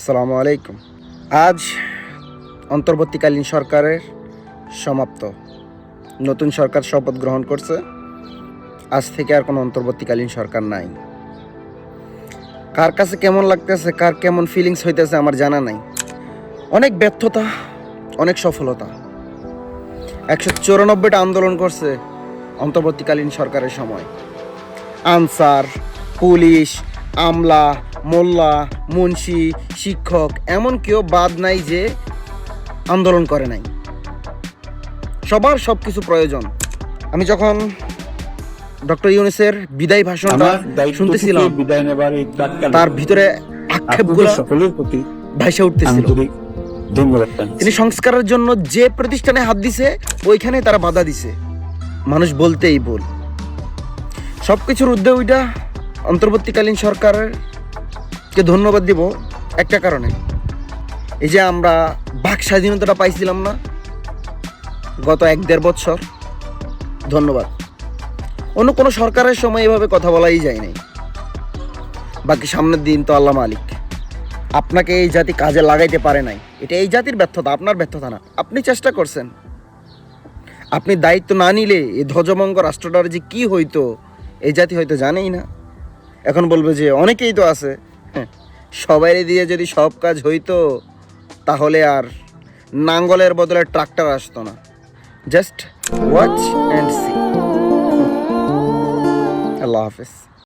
আসসালামু আলাইকুম। আজ অন্তর্বর্তীকালীন সরকারের সমাপ্ত। নতুন সরকার শপথ গ্রহণ করছে। আজ থেকে আর কোনো অন্তর্বর্তীকালীন সরকার নাই। কার কাছে কেমন লাগতেছে, কার কেমন ফিলিংস হইতেছে আমার জানা নাই। অনেক ব্যর্থতা, অনেক সফলতা। 194টা আন্দোলন করছে অন্তর্বর্তীকালীন সরকারের সময়। আনসার, পুলিশ, আমলা, মোল্লা, মুন্সি, শিক্ষক, এমন কেউ বাদ নাই যে আন্দোলন করে নাই। সবার সব কিছু প্রয়োজন। আমি যখন ডক্টর ইউনূসের বিদায় ভাষণটা শুনতেছিলাম, তার ভিতরে আক্ষেপগুলো সকলের প্রতি ভাইসা উঠতেছিল। তিনি সংস্কারের জন্য যে প্রতিষ্ঠানে হাত দিছে ওইখানে তারা বাধা দিছে। মানুষ বলতেই বল। সবকিছুর ঊর্ধ্বে ওইটা অন্তর্বর্তীকালীন সরকারকে ধন্যবাদ দিব একটা কারণে। এই যে আমরা বাক স্বাধীনতাটা পাইছিলাম না গত 1-1.5 বছর, ধন্যবাদ। অন্য কোনো সরকারের সময় এভাবে কথা বলাই যায় নাই। বাকি সামনের দিন তো আল্লাহ মালিক। আপনাকে এই জাতি কাজে লাগাইতে পারে নাই, এটা এই জাতির ব্যর্থতা, আপনার ব্যর্থতা না। আপনি চেষ্টা করছেন। আপনি দায়িত্ব না নিলে এই ধ্বজভঙ্গ রাষ্ট্রটার যে কি হইতো এই জাতি হয়তো জানেই না। এখন বলবে যে অনেকেই তো আছে। সবাই দিয়ে যদি সব কাজ হইতো তাহলে আর নাঙ্গলের বদলে ট্রাক্টর আসতো না। Just watch and see. আল্লাহ হাফেজ।